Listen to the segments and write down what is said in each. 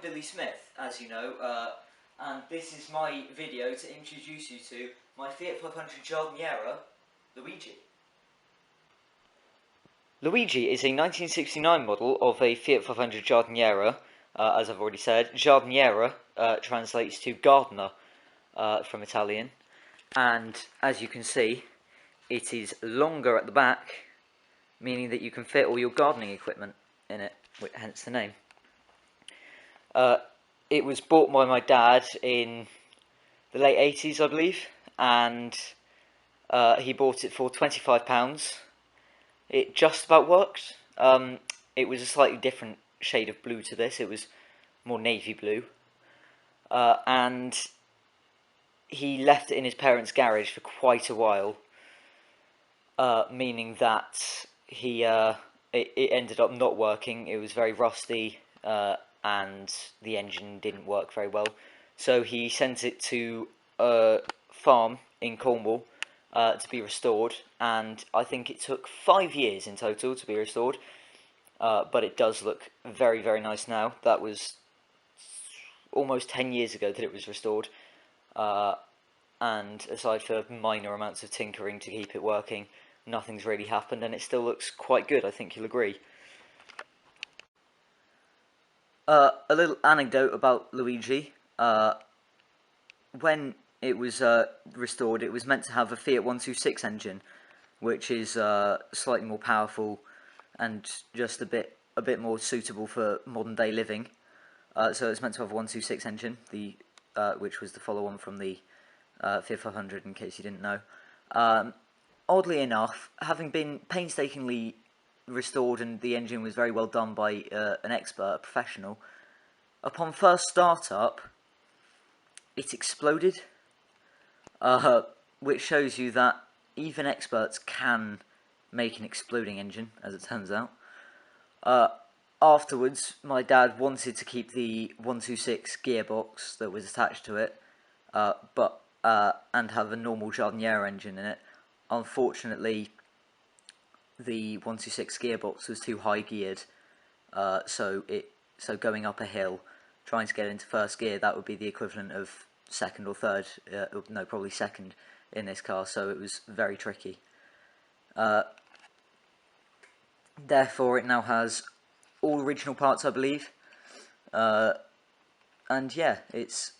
Billy Smith, as you know, and this is my video to introduce you to my Fiat 500 Giardiniera, Luigi. Luigi is a 1969 model of a Fiat 500 Giardiniera, as I've already said. Giardiniera translates to gardener from Italian, and as you can see, it is longer at the back, meaning that you can fit all your gardening equipment in it, hence the name. It was bought by my dad in the late 80s, I believe, and he bought it for £25. It just about worked. It was a slightly different shade of blue to this. It was more navy blue. And he left it in his parents' garage for quite a while, meaning that it ended up not working. It was very rusty, and the engine didn't work very well. So he sent it to a farm in Cornwall to be restored, and I think it took 5 years in total to be restored, but it does look very, very nice now. That was almost 10 years ago that it was restored, and aside for minor amounts of tinkering to keep it working, nothing's really happened, and it still looks quite good. I think you'll agree. A little anecdote about Luigi. When it was restored, it was meant to have a Fiat 126 engine, which is slightly more powerful and just a bit more suitable for modern day living. So it's meant to have a 126 engine, which was the follow-on from the Fiat 500, in case you didn't know. Oddly enough, having been painstakingly restored and the engine was very well done by an expert, a professional, upon first startup, it exploded, which shows you that even experts can make an exploding engine, as it turns out. Afterwards, my dad wanted to keep the 126 gearbox that was attached to it, and have a normal Giardiniera engine in it. Unfortunately, the 126 gearbox was too high geared, so going up a hill, trying to get into first gear, that would be the equivalent of second or third, no, probably second in this car, so it was very tricky. Therefore, it now has all original parts, I believe, and yeah, it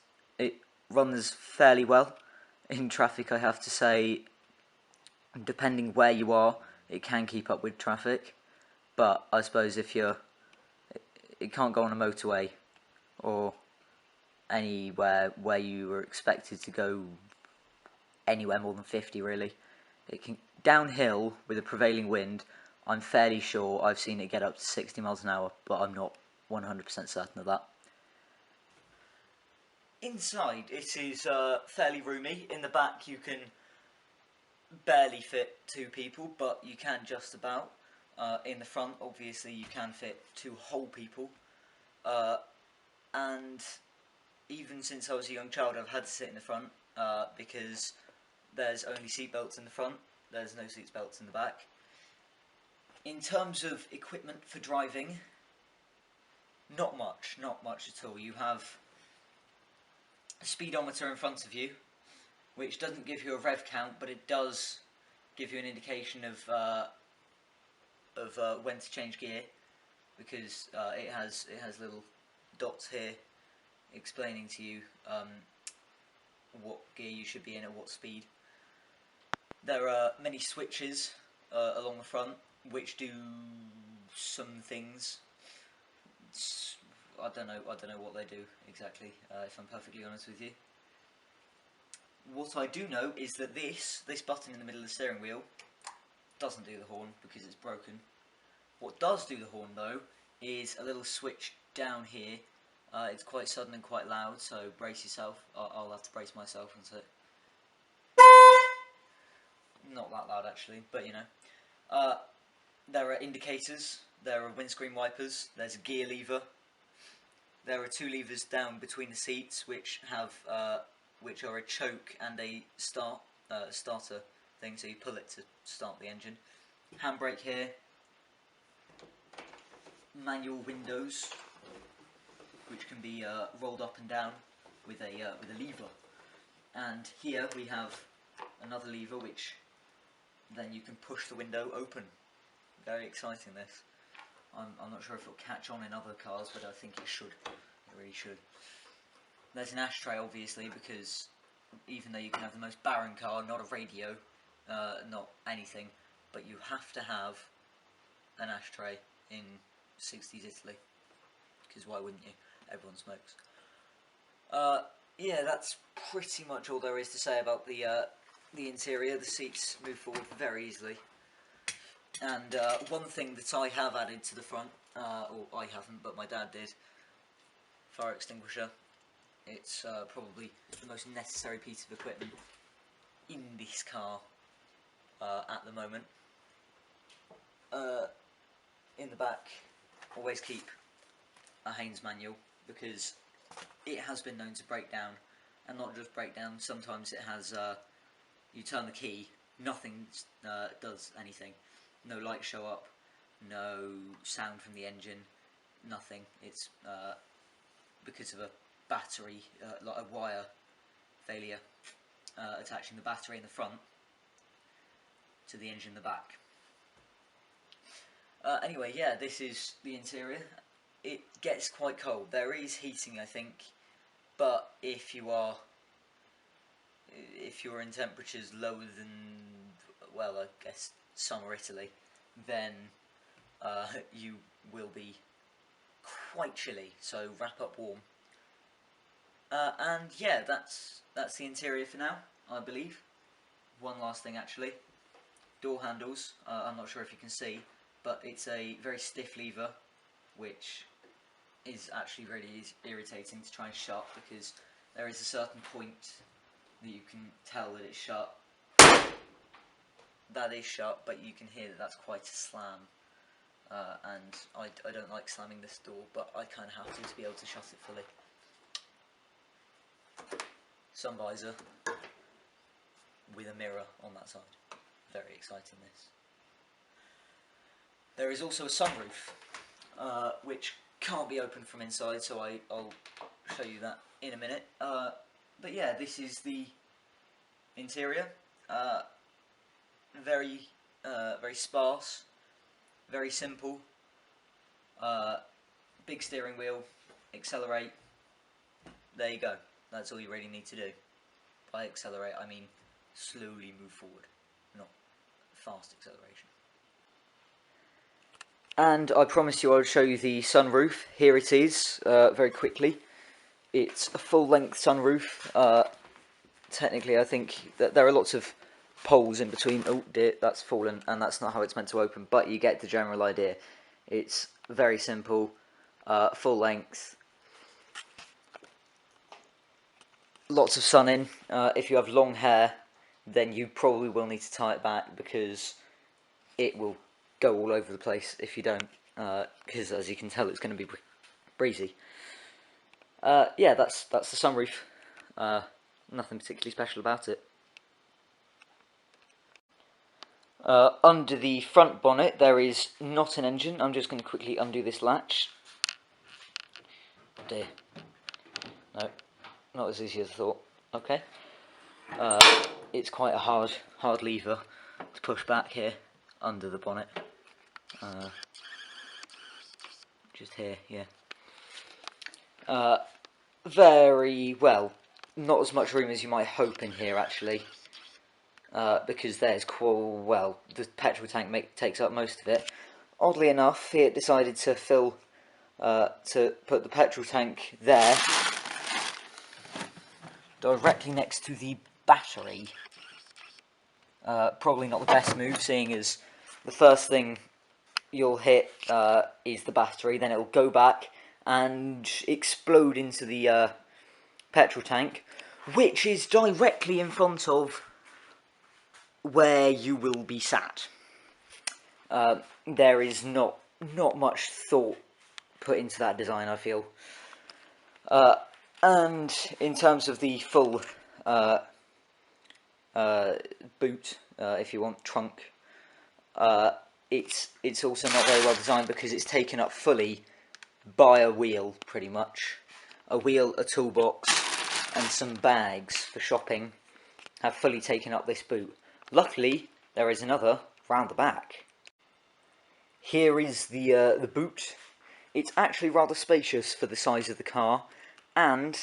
runs fairly well in traffic, I have to say. Depending where you are, it can keep up with traffic, but I suppose if it can't go on a motorway or anywhere where you were expected to go anywhere more than 50, really. It can downhill with a prevailing wind. I'm fairly sure I've seen it get up to 60 miles an hour, but I'm not 100% certain of that. Inside, it is fairly roomy. In the back, you can barely fit 2 people, but you can just about. In the front, obviously, you can fit 2 whole people. And even since I was a young child, I've had to sit in the front because there's only seatbelts in the front. There's no seatbelts in the back. In terms of equipment for driving, not much at all. You have a speedometer in front of you, which doesn't give you a rev count, but it does give you an indication of when to change gear, because it has little dots here explaining to you what gear you should be in at what speed. There are many switches along the front which do some things. I don't know what they do exactly, if I'm perfectly honest with you. What I do know is that this button in the middle of the steering wheel doesn't do the horn because it's broken. What does do the horn, though, is a little switch down here. It's quite sudden and quite loud, so brace yourself. I'll have to brace myself and say not that loud actually, but you know. There are indicators, there are windscreen wipers, there's a gear lever. There are 2 levers down between the seats which are a choke and a starter thing, so you pull it to start the engine. Handbrake here. Manual windows, which can be rolled up and down with a lever. And here we have another lever which then you can push the window open. Very exciting, this. I'm not sure if it'll catch on in other cars, but I think it should. It really should. There's an ashtray, obviously, because even though you can have the most barren car, not a radio, not anything, but you have to have an ashtray in 60s Italy, because why wouldn't you? Everyone smokes. Yeah, that's pretty much all there is to say about the interior. The seats move forward very easily. And one thing that I have added to the front, or I haven't, but my dad did, fire extinguisher. It's probably the most necessary piece of equipment in this car at the moment. In the back, always keep a Haynes manual, because it has been known to break down, and not just break down, sometimes it has, you turn the key, nothing does anything. No lights show up, no sound from the engine, nothing. It's because of a battery, like a wire failure, attaching the battery in the front to the engine in the back. Anyway, yeah, this is the interior. It gets quite cold. There is heating, I think, but if you're in temperatures lower than, well, I guess summer Italy, then you will be quite chilly, so wrap up warm. And yeah, that's the interior for now, I believe. One last thing, actually. Door handles, I'm not sure if you can see, but it's a very stiff lever, which is actually really irritating to try and shut, because there is a certain point that you can tell that it's shut. That is shut, but you can hear that that's quite a slam, and I don't like slamming this door, but I kind of have to be able to shut it fully. Sun visor with a mirror on that side. Very exciting, this. There is also a sunroof, which can't be opened from inside, so I'll show you that in a minute. But yeah, this is the interior. Very sparse, very simple. Big steering wheel, accelerate. There you go. That's all you really need to do. By accelerate, I mean slowly move forward, not fast acceleration. And I promised you I would show you the sunroof. Here it is, very quickly. It's a full-length sunroof. Technically, I think that there are lots of poles in between. Oh dear, that's fallen, and that's not how it's meant to open, but you get the general idea. It's very simple, full length, lots of sun in. If you have long hair, then you probably will need to tie it back, because it will go all over the place if you don't, because as you can tell, it's going to be breezy. Yeah, that's the sunroof. Nothing particularly special about it. Under the front bonnet there is not an engine. I'm just going to quickly undo this latch. Dear. No, not as easy as I thought. Okay. It's quite a hard lever to push back here under the bonnet. Just here, yeah. Very well. Not as much room as you might hope in here, actually. Because there's the petrol tank takes up most of it. Oddly enough, Fiat decided to put the petrol tank there, directly next to the battery. Probably not the best move, seeing as the first thing you'll hit is the battery, then it'll go back and explode into the petrol tank, which is directly in front of where you will be sat. There is not much thought put into that design, I feel. And in terms of the full boot, if you want, trunk, it's also not very well designed, because it's taken up fully by a wheel, pretty much. a wheel, a toolbox, and some bags for shopping have fully taken up this boot. Luckily, there is another round the back. Here is the boot. It's actually rather spacious for the size of the car, and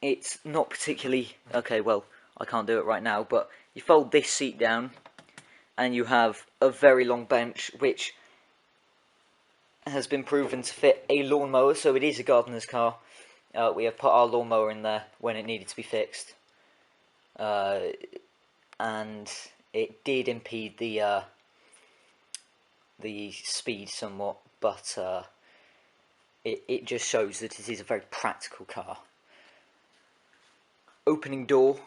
it's not particularly... Okay, well, I can't do it right now, but you fold this seat down, and you have a very long bench, which has been proven to fit a lawnmower, so it is a gardener's car. We have put our lawnmower in there when it needed to be fixed, and it did impede the speed somewhat, but it just shows that it is a very practical car. Opening door,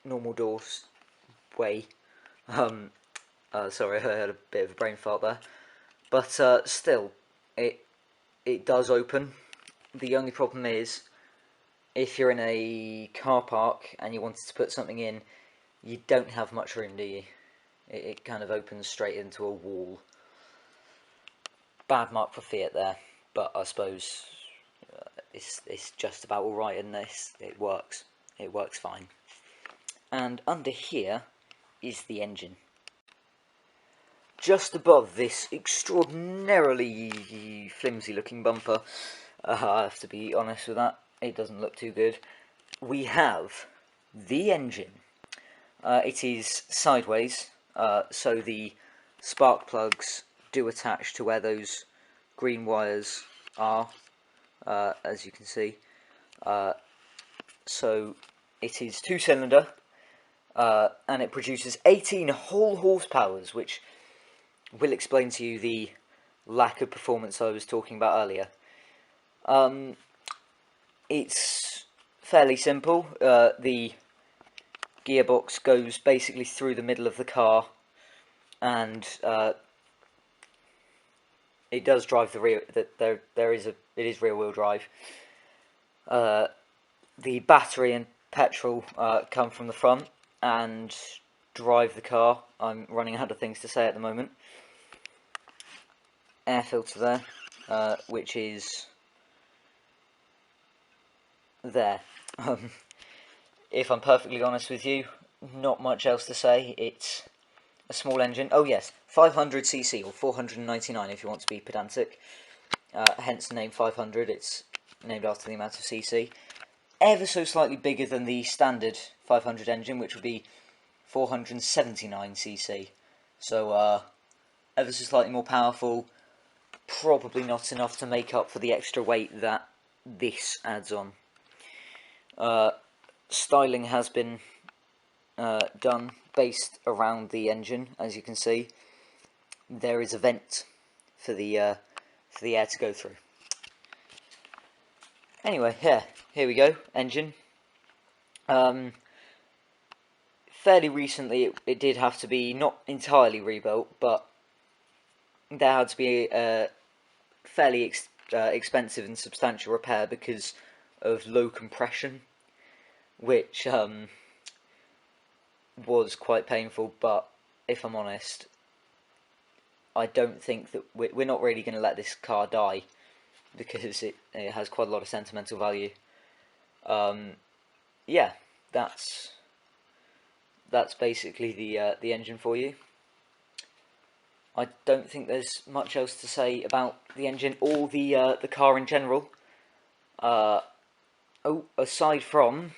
normal doors way. Sorry, I had a bit of a brain fart there. But still, it does open. The only problem is, if you're in a car park and you wanted to put something in, you don't have much room, do you? It kind of opens straight into a wall. Bad mark for Fiat there, but I suppose it's just about alright in this. It works fine. And under here is the engine. Just above this extraordinarily flimsy looking bumper, I have to be honest with that, it doesn't look too good, we have the engine. It is sideways, so the spark plugs do attach to where those green wires are, as you can see. So it is 2-cylinder, and it produces 18 whole horsepowers, which will explain to you the lack of performance I was talking about earlier. It's fairly simple. The gearbox goes basically through the middle of the car, and it does drive the rear. It is rear-wheel drive. The battery and petrol come from the front and drive the car. I'm running out of things to say at the moment. Air filter there, which is there. If I'm perfectly honest with you, not much else to say. It's a small engine. Oh yes, 500cc, or 499 if you want to be pedantic. Hence the name 500, it's named after the amount of cc. Ever so slightly bigger than the standard 500 engine, which would be 479cc. So, ever so slightly more powerful. Probably not enough to make up for the extra weight that this adds on. Styling has been done based around the engine, as you can see. There is a vent for the air to go through. Anyway, here we go, engine. Fairly recently it did have to be not entirely rebuilt, but there had to be a fairly expensive and substantial repair because of low compression, which was quite painful. But if I'm honest, I don't think that we're not really going to let this car die, because it has quite a lot of sentimental value. Yeah, that's basically the engine for you. I don't think there's much else to say about the engine or the car in general. Aside from,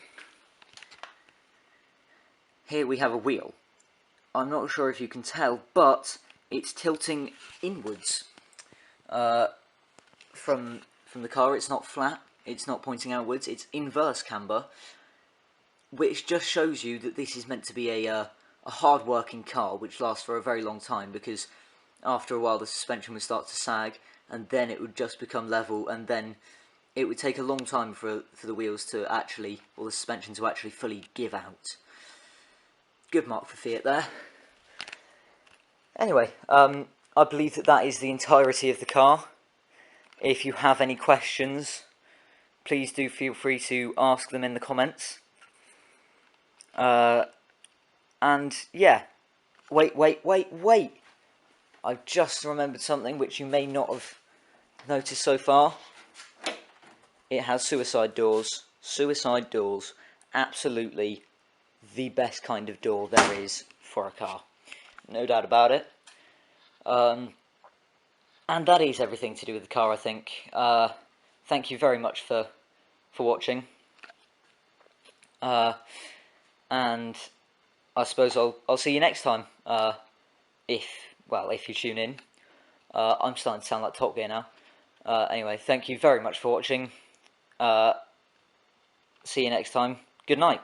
here we have a wheel. I'm not sure if you can tell, but it's tilting inwards from the car. It's not flat, it's not pointing outwards, it's inverse camber, which just shows you that this is meant to be a hard-working car which lasts for a very long time, because after a while the suspension would start to sag, and then it would just become level, and then it would take a long time for the wheels to actually, or the suspension to actually fully give out. Good mark for Fiat there. Anyway, I believe that is the entirety of the car. If you have any questions, please do feel free to ask them in the comments. And yeah, wait. I've just remembered something which you may not have noticed so far. It has suicide doors. Suicide doors. Absolutely the best kind of door there is for a car. No doubt about it. And that is everything to do with the car, I think. Thank you very much for watching. And I suppose I'll see you next time. If you tune in. I'm starting to sound like Top Gear now. Anyway, thank you very much for watching. See you next time. Good night.